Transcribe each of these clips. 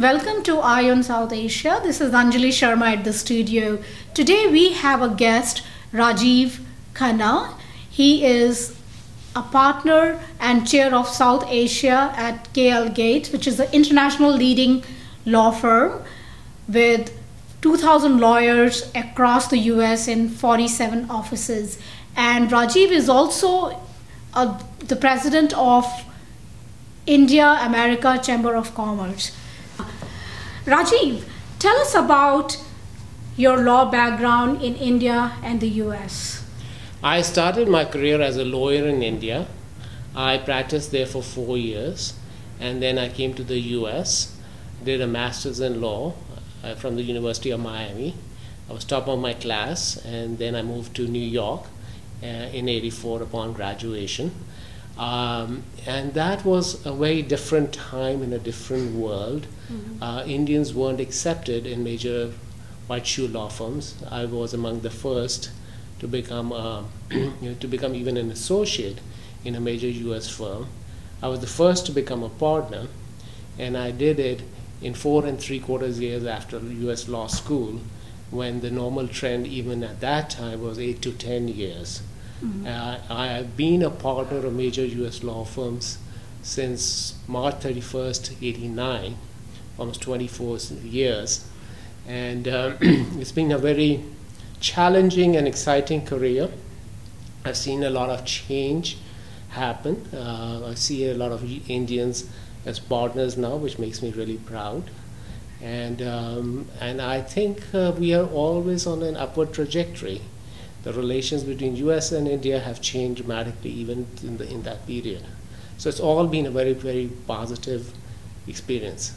Welcome to Eye on South Asia. This is Anjali Sharma at the studio. Today we have a guest, Rajiv Khanna. He is a partner and chair of South Asia at KL Gates, which is the international leading law firm with 2,000 lawyers across the US in 47 offices. And Rajiv is also the president of India America Chamber of Commerce. Rajiv, tell us about your law background in India and the US. I started my career as a lawyer in India. I practiced there for 4 years, and then I came to the US, did a master's in law from the University of Miami. I was top of my class, and then I moved to New York in '84 upon graduation. And that was a very different time in a different world. Indians weren't accepted in major white shoe law firms. I was among the first to become even an associate in a major U.S. firm. I was the first to become a partner, and I did it in 4 3/4 years after U.S. law school, when the normal trend even at that time was 8 to 10 years. I have been a partner of major U.S. law firms since March 31st, '89, almost 24 years. And it's been a very challenging and exciting career. I've seen a lot of change happen. I see a lot of Indians as partners now, which makes me really proud. And I think we are always on an upward trajectory. The relations between US and India have changed dramatically even in that period. So it's all been a very, very positive experience.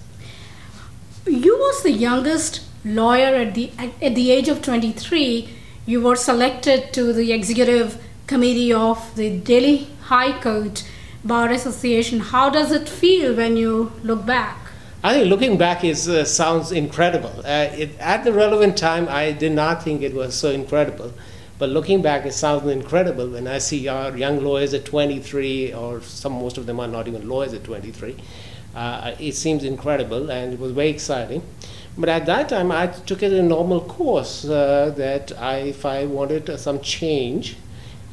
You was the youngest lawyer at the age of 23. You were selected to the executive committee of the Delhi High Court Bar Association. How does it feel when you look back? I think looking back sounds incredible. At the relevant time, I did not think it was so incredible. But looking back, it sounds incredible when I see our young lawyers at 23, or most of them are not even lawyers at 23. It seems incredible, and it was very exciting. But at that time, I took it a normal course that if I wanted some change,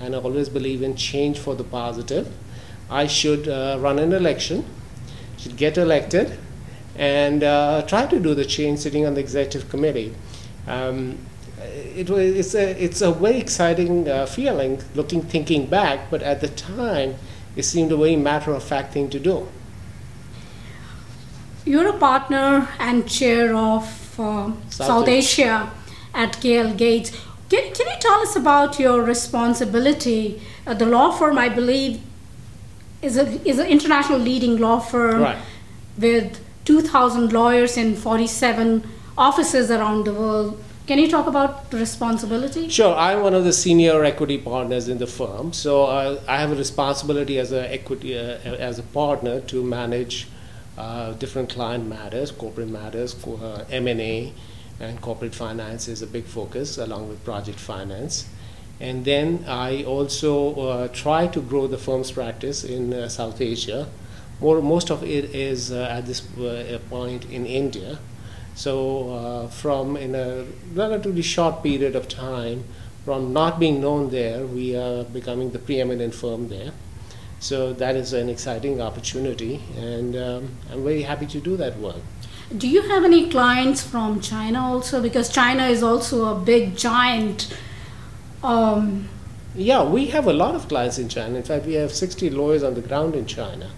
and I always believe in change for the positive, I should run an election, should get elected, and try to do the change sitting on the executive committee. It's a very exciting feeling thinking back, but at the time it seemed a very matter-of-fact thing to do. You're a partner and chair of South Asia at KL Gates. Can you tell us about your responsibility? The law firm, I believe, is an international leading law firm, right, with 2,000 lawyers in 47 offices around the world. Can you talk about the responsibility? Sure. I'm one of the senior equity partners in the firm, so I have a responsibility as a partner to manage different client matters, corporate matters, M&A, and corporate finance is a big focus, along with project finance. And then I also try to grow the firm's practice in South Asia. Most of it is at this point in India. So in a relatively short period of time, from not being known there, we are becoming the preeminent firm there. So that is an exciting opportunity, and I'm very happy to do that work. Do you have any clients from China also? Because China is also a big giant. Yeah, we have a lot of clients in China. In fact, we have 60 lawyers on the ground in China.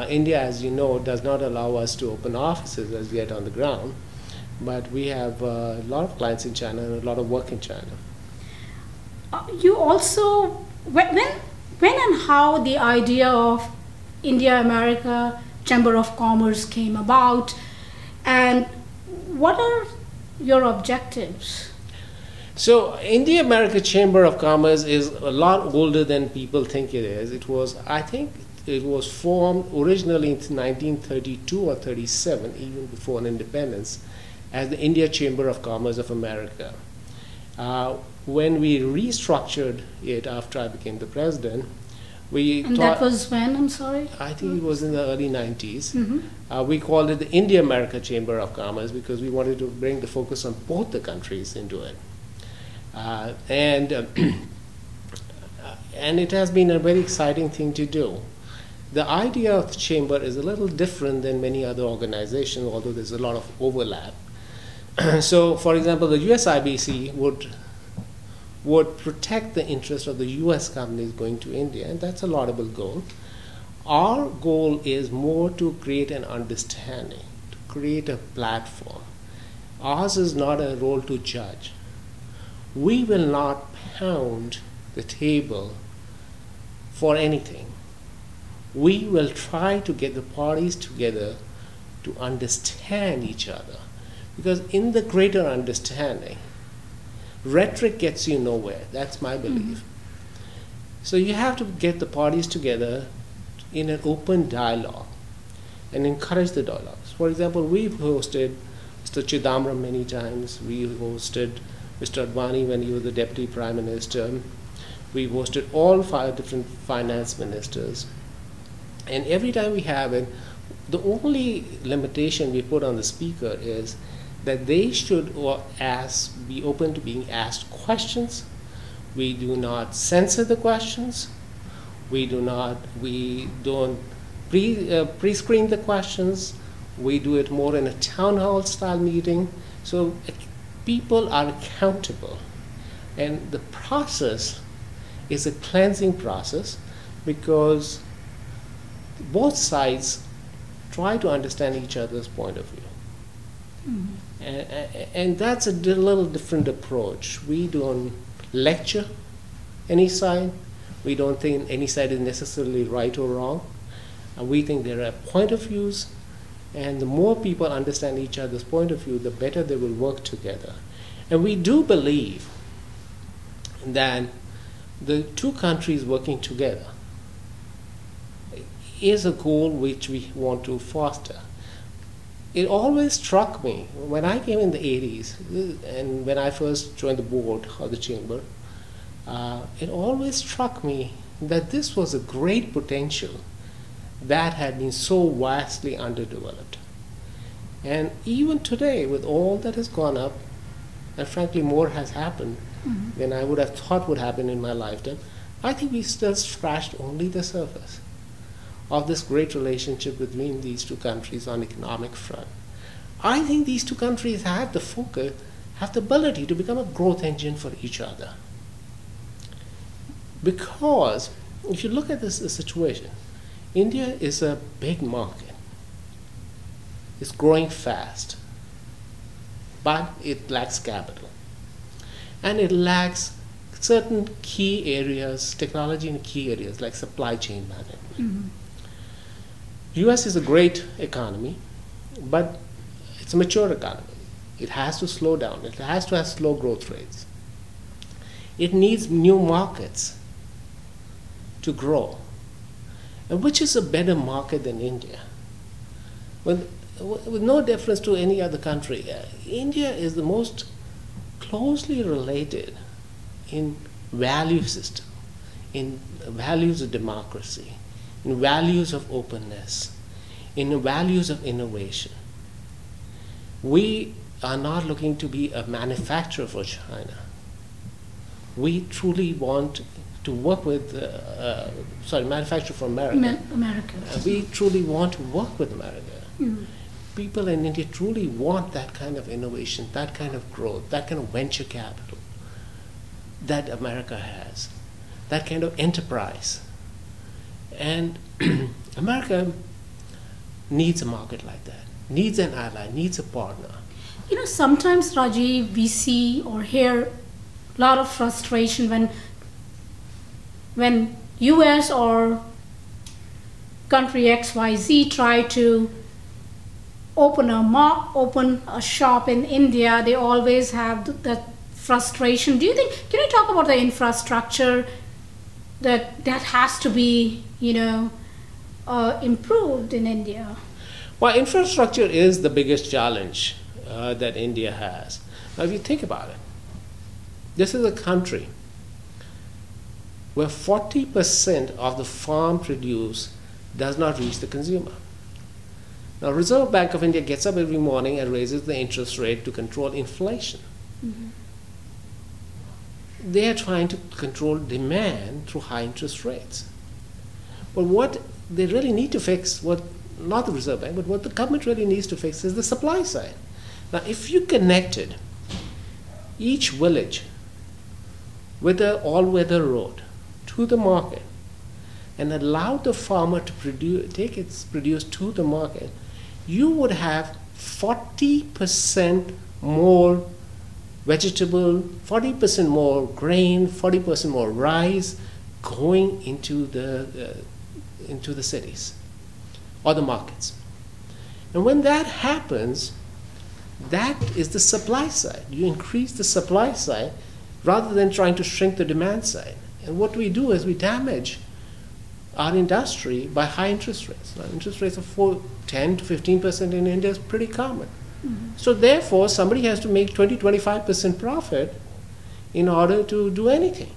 India, as you know, does not allow us to open offices as yet on the ground, but we have a lot of clients in China and a lot of work in China. You also, when and how the idea of India America Chamber of Commerce came about, and what are your objectives? So India America Chamber of Commerce is a lot older than people think it is. I think it was formed originally in 1932 or 37, even before independence, as the India Chamber of Commerce of America. When we restructured it after I became the president, And that was when, I'm sorry? I think it was in the early 90s. We called it the India-America Chamber of Commerce because we wanted to bring the focus on both the countries into it. And it has been a very exciting thing to do. The idea of the chamber is a little different than many other organizations, although there's a lot of overlap. So, for example, the USIBC would protect the interest of the US companies going to India, and that's a laudable goal. Our goal is more to create an understanding, to create a platform. Ours is not a role to judge. We will not pound the table for anything. We will try to get the parties together to understand each other. Because in the greater understanding, rhetoric gets you nowhere. That's my belief. So you have to get the parties together in an open dialogue and encourage the dialogues. For example, we've hosted Mr. Chidambaram many times. We hosted Mr. Advani when he was the Deputy Prime Minister. We've hosted all 5 different finance ministers. And every time we have it, the only limitation we put on the speaker is that they should be open to being asked questions. We do not censor the questions. We don't pre-screen the questions. We do it more in a town hall style meeting. So people are accountable. And the process is a cleansing process because both sides try to understand each other's point of view. And that's a little different approach. We don't lecture any side. We don't think any side is necessarily right or wrong. We think there are point of views, and the more people understand each other's point of view, the better they will work together. And we do believe that the two countries working together is a goal which we want to foster. It always struck me when I came in the 80s and when I first joined the board of the chamber, it always struck me that this was a great potential that had been so vastly underdeveloped. And even today, with all that has gone up, and frankly more has happened than I would have thought would happen in my lifetime, I think we still scratched only the surface of this great relationship between these two countries on economic front. I think these two countries have the focus, have the ability to become a growth engine for each other. Because if you look at this situation, India is a big market. It's growing fast, but it lacks capital. And it lacks certain key areas, technology in key areas like supply chain management. US is a great economy, but it's a mature economy. It has to slow down. It has to have slow growth rates. It needs new markets to grow. And which is a better market than India? With no difference to any other country, India is the most closely related in value system, in values of democracy, in values of openness, in values of innovation. We are not looking to be a manufacturer for China. We truly want to work with, manufacturer for America. We truly want to work with America. People in India truly want that kind of innovation, that kind of growth, that kind of venture capital that America has, that kind of enterprise. And America needs a market like that, needs an ally, needs a partner. You know, sometimes, Rajiv, we see or hear a lot of frustration when US or country XYZ try to open a shop in India. They always have that frustration. Can you talk about the infrastructure that has to be, improved in India? Well, infrastructure is the biggest challenge that India has. Now, if you think about it, this is a country where 40% of the farm produce does not reach the consumer. Now, Reserve Bank of India gets up every morning and raises the interest rate to control inflation. Mm-hmm. They are trying to control demand through high interest rates. But what they really need to fix, not the Reserve Bank, but what the government really needs to fix is the supply side. Now, if you connected each village with an all-weather road to the market and allowed the farmer to take its produce to the market, you would have 40% more vegetable, 40% more grain, 40% more rice going into the cities or the markets. And when that happens, that is the supply side. You increase the supply side rather than trying to shrink the demand side. And what we do is we damage our industry by high interest rates. Now, interest rates of 10 to 15% in India is pretty common. Mm-hmm. So therefore, somebody has to make 20-25% profit in order to do anything.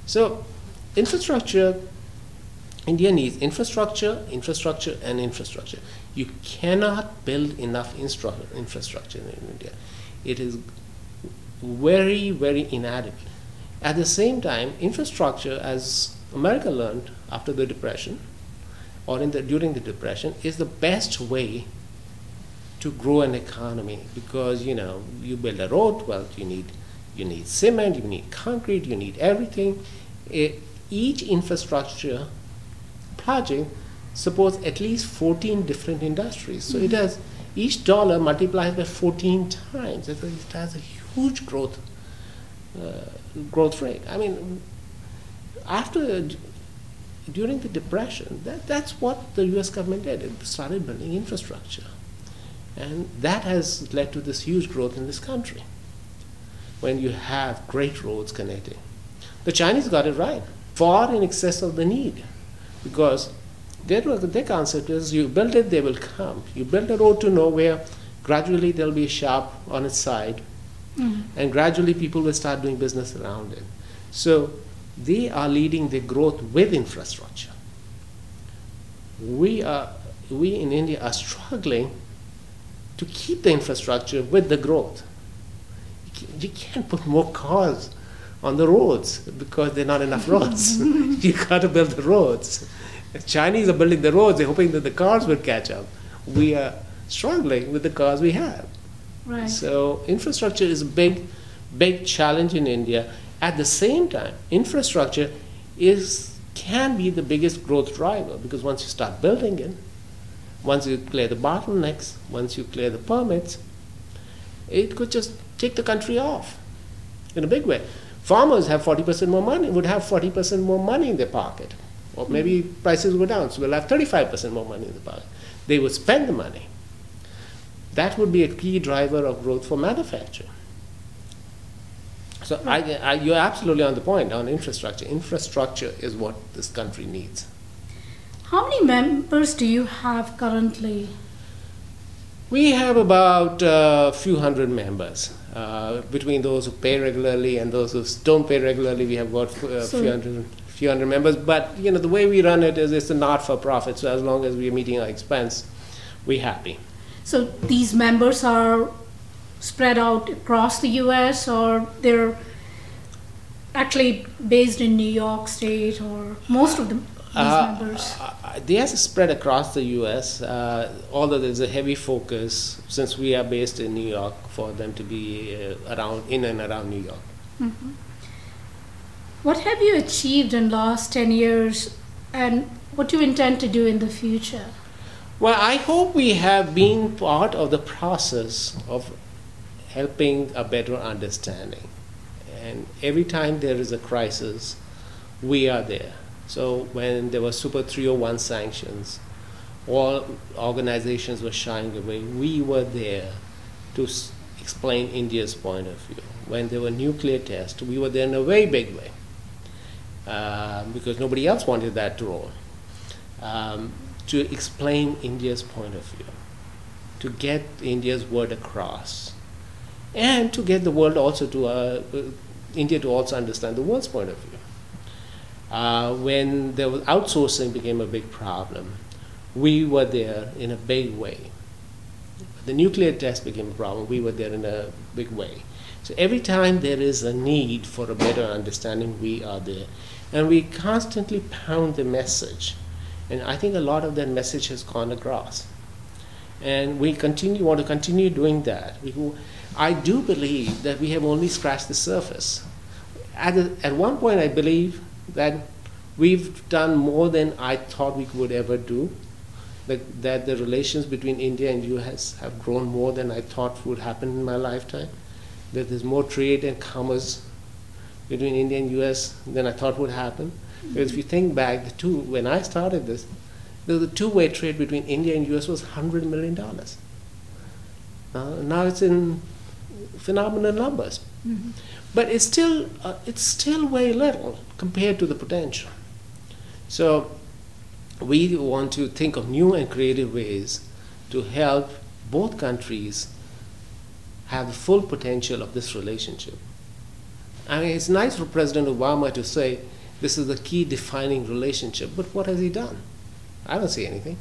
So infrastructure, India needs infrastructure, infrastructure, and infrastructure. You cannot build enough infrastructure in India. It is very, very inadequate. At the same time, infrastructure, as America learned after the Depression, or during the Depression, is the best way to grow an economy, because you build a road, well, you need cement, you need concrete, you need everything. Each infrastructure project supports at least 14 different industries. So it has, each dollar multiplies by 14 times. It has a huge growth rate. I mean, during the Depression, that's what the US government did. It started building infrastructure. And that has led to this huge growth in this country, when you have great roads connecting. The Chinese got it right, far in excess of the need, because their concept is you build it, they will come. You build a road to nowhere, gradually there will be a shop on its side, and gradually people will start doing business around it. So they are leading the growth with infrastructure. We in India are struggling to keep the infrastructure with the growth. You can't put more cars on the roads because there are not enough roads. You got to build the roads. The Chinese are building the roads, they're hoping that the cars will catch up. We are struggling with the cars we have. Right. So infrastructure is a big, big challenge in India. At the same time, infrastructure can be the biggest growth driver, because once you start building it, once you clear the bottlenecks, once you clear the permits, it could just take the country off in a big way. Farmers have 40% more money, would have 40% more money in their pocket. Or maybe prices go down, so we'll have 35% more money in the pocket. They would spend the money. That would be a key driver of growth for manufacturing. So you're absolutely on the point on infrastructure. Infrastructure is what this country needs. How many members do you have currently? We have about a few hundred members. Between those who pay regularly and those who don't pay regularly, we have about a few hundred members. But the way we run it is it's a not-for-profit. So as long as we are meeting our expense, we're happy. So these members are spread out across the U.S., or they're actually based in New York State, or most of them? Members? They are spread across the U.S., although there's a heavy focus, since we are based in New York, for them to be in and around New York. Mm-hmm. What have you achieved in the last 10 years, and what do you intend to do in the future? Well, I hope we have been part of the process of helping a better understanding. And every time there is a crisis, we are there. So when there were Super 301 sanctions, all organizations were shying away. We were there to explain India's point of view. When there were nuclear tests, we were there in a very big way, because nobody else wanted that role, to explain India's point of view, to get India's word across, and to get the world also to India to also understand the world's point of view. When there was outsourcing became a big problem, we were there in a big way. The nuclear test became a problem, we were there in a big way. So every time there is a need for a better understanding, we are there. And we constantly pound the message. And I think a lot of that message has gone across. And we want to continue doing that. I do believe that we have only scratched the surface. At one point, I believe that we've done more than I thought we would ever do. That the relations between India and US have grown more than I thought would happen in my lifetime. That there's more trade and commerce between India and US than I thought would happen. Because if you think back, when I started this, the two-way trade between India and US was $100 million. Now it's in phenomenal numbers. Mm-hmm. But it's still way little compared to the potential. So we want to think of new and creative ways to help both countries have the full potential of this relationship. I mean, it's nice for President Obama to say this is the key defining relationship, but what has he done? I don't see anything.